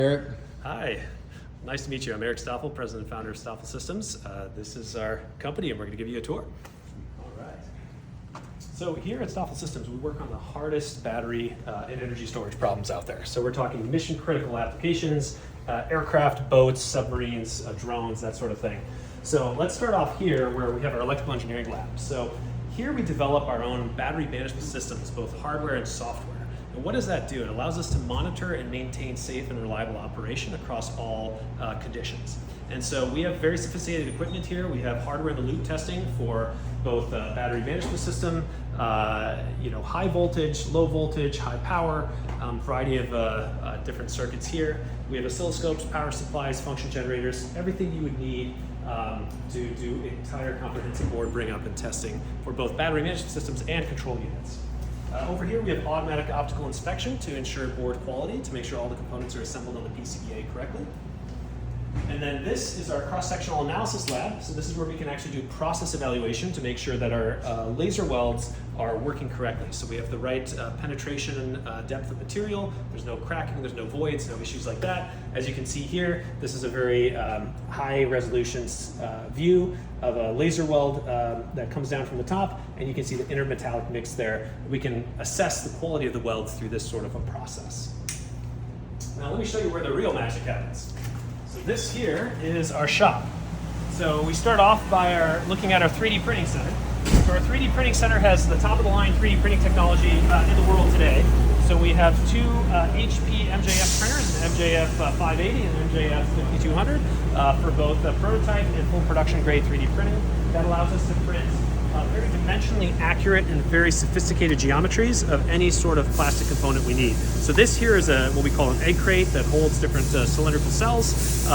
Eric. Hi, nice to meet you. I'm Eric Stafl, president and founder of Stafl Systems. This is our company and we're going to give you a tour. All right. So here at Stafl Systems, we work on the hardest battery and energy storage problems out there. So we're talking mission critical applications, aircraft, boats, submarines, drones, that sort of thing. So let's start off here where we have our electrical engineering lab. So here we develop our own battery management systems, both hardware and software. And what does that do? It allows us to monitor and maintain safe and reliable operation across all conditions. And so we have very sophisticated equipment here. We have hardware in the loop testing for both battery management system, high voltage, low voltage, high power, variety of different circuits here. We have oscilloscopes, power supplies, function generators, everything you would need to do entire comprehensive board bring up and testing for both battery management systems and control units. Over here we have automatic optical inspection to ensure board quality, to make sure all the components are assembled on the PCBA correctly. And then this is our cross-sectional analysis lab. So this is where we can actually do process evaluation to make sure that our laser welds are working correctly. So we have the right penetration and depth of material. There's no cracking, there's no voids, no issues like that. As you can see here, this is a very high resolution view of a laser weld that comes down from the top, and you can see the intermetallic mix there. We can assess the quality of the welds through this sort of a process. Now let me show you where the real magic happens. So this here is our shop. So we start off by looking at our 3D printing center. So our 3D printing center has the top of the line 3D printing technology in the world today. So we have two HP MJF printers, an MJF 580 and an MJF 5200 for both prototype and full production grade 3D printing. That allows us to print very dimensionally accurate and very sophisticated geometries of any sort of plastic component we need. So this here is what we call an egg crate that holds different cylindrical cells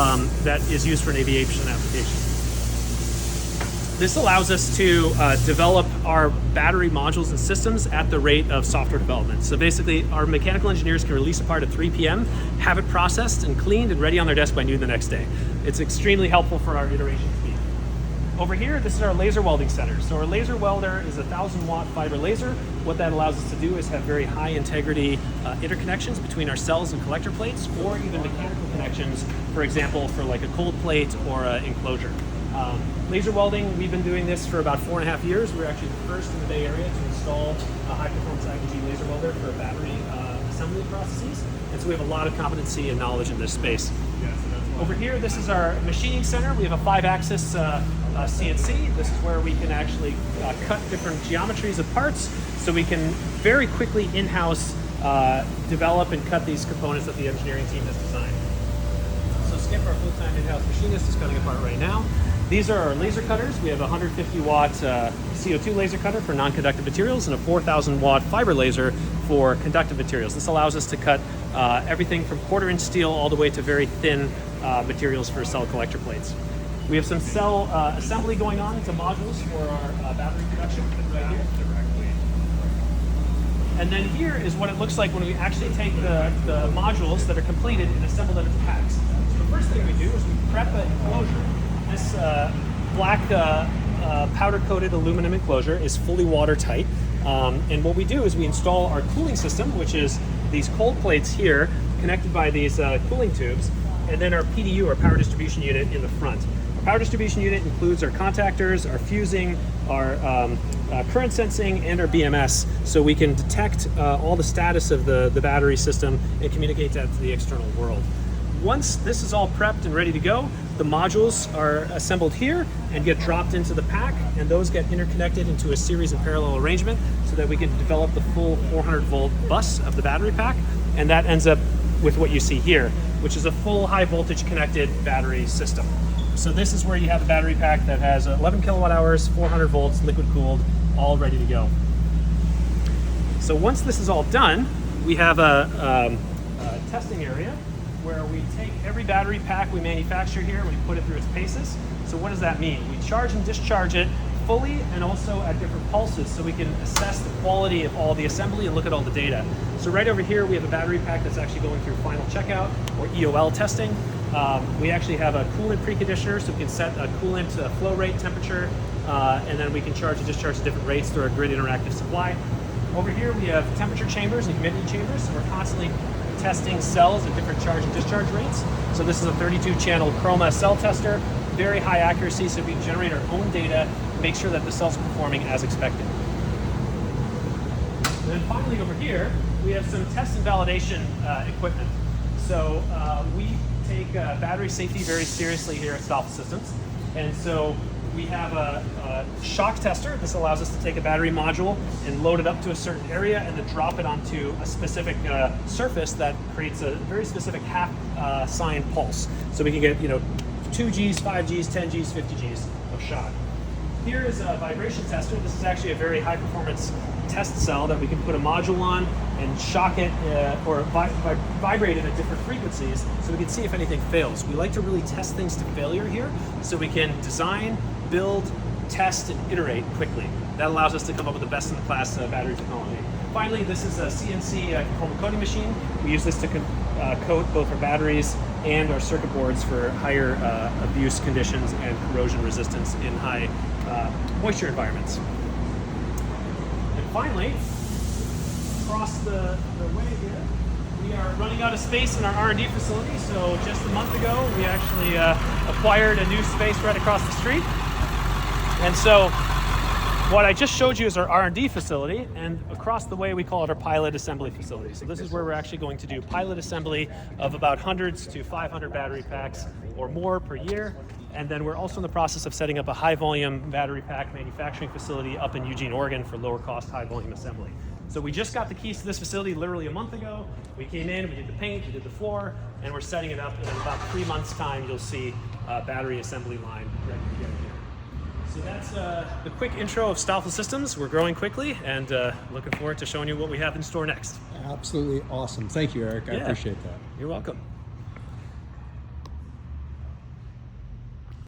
that is used for an aviation application. This allows us to develop our battery modules and systems at the rate of software development. So basically, our mechanical engineers can release a part at 3 p.m., have it processed and cleaned and ready on their desk by noon the next day. It's extremely helpful for our iteration speed. Over here, this is our laser welding center. So our laser welder is a 1,000-watt fiber laser. What that allows us to do is have very high integrity interconnections between our cells and collector plates, or even mechanical connections, for example, for like a cold plate or an enclosure. Laser welding, we've been doing this for about 4.5 years. We're actually the first in the Bay Area to install a high-performance IPG laser welder for battery assembly processes. And so we have a lot of competency and knowledge in this space. Over here, this is our machining center. We have a 5-axis CNC. This is where we can actually cut different geometries of parts, so we can very quickly in-house develop and cut these components that the engineering team has designed. So Skip, our full-time in-house machinist, is cutting a part right now. These are our laser cutters. We have a 150-watt CO2 laser cutter for non-conductive materials and a 4,000-watt fiber laser for conductive materials. This allows us to cut everything from quarter-inch steel all the way to very thin materials for cell collector plates. We have some cell assembly going on to modules for our battery production right here. And then here is what it looks like when we actually take the modules that are completed and assemble them into packs. So the first thing we do is we prep an enclosure. This black powder-coated aluminum enclosure is fully watertight. And what we do is we install our cooling system, which is these cold plates here connected by these cooling tubes, and then our PDU, our power distribution unit, in the front. Our power distribution unit includes our contactors, our fusing, our current sensing, and our BMS, so we can detect all the status of the battery system and communicate that to the external world. Once this is all prepped and ready to go, the modules are assembled here and get dropped into the pack, and those get interconnected into a series and parallel arrangement so that we can develop the full 400-volt bus of the battery pack, and that ends up with what you see here, which is a full high-voltage connected battery system. So this is where you have a battery pack that has 11 kilowatt hours, 400 volts, liquid cooled, all ready to go. So once this is all done, we have a testing area where we take every battery pack we manufacture here and we put it through its paces. So what does that mean? We charge and discharge it fully and also at different pulses, so we can assess the quality of all the assembly and look at all the data. So right over here we have a battery pack that's actually going through final checkout or EOL testing. We actually have a coolant preconditioner, so we can set a coolant flow rate, temperature, and then we can charge and discharge at different rates through our grid interactive supply. Over here we have temperature chambers and humidity chambers, so we're constantly testing cells at different charge and discharge rates. So this is a 32-channel chroma cell tester, very high accuracy, so we can generate our own data, make sure that the cell's performing as expected. And then finally over here, we have some test and validation equipment. So we take battery safety very seriously here at Stafl Systems. And so we have a shock tester. This allows us to take a battery module and load it up to a certain area and then drop it onto a specific surface that creates a very specific half sine pulse. So we can get 2 Gs, 5 Gs, 10 Gs, 50 Gs of shock. Here is a vibration tester. This is actually a very high performance test cell that we can put a module on and shock it or vibrate it at different frequencies so we can see if anything fails. We like to really test things to failure here so we can design, build, test, and iterate quickly. That allows us to come up with the best in the class battery technology. Finally, this is a CNC conformal coating machine. We use this to coat both our batteries and our circuit boards for higher abuse conditions and corrosion resistance in high moisture environments. And finally, across the way here, we are running out of space in our R&D facility. So just a month ago, we actually acquired a new space right across the street. And so what I just showed you is our R&D facility, and across the way we call it our pilot assembly facility. So this is where we're actually going to do pilot assembly of about hundreds to 500 battery packs or more per year. And then we're also in the process of setting up a high volume battery pack manufacturing facility up in Eugene, Oregon for lower cost, high volume assembly. So we just got the keys to this facility literally a month ago. We came in, we did the paint, we did the floor, and we're setting it up. And in about 3 months' time, you'll see a battery assembly line ready to go here. So that's the quick intro of Stafl Systems. We're growing quickly and looking forward to showing you what we have in store next. Absolutely awesome. Thank you, Eric. I appreciate that. You're welcome.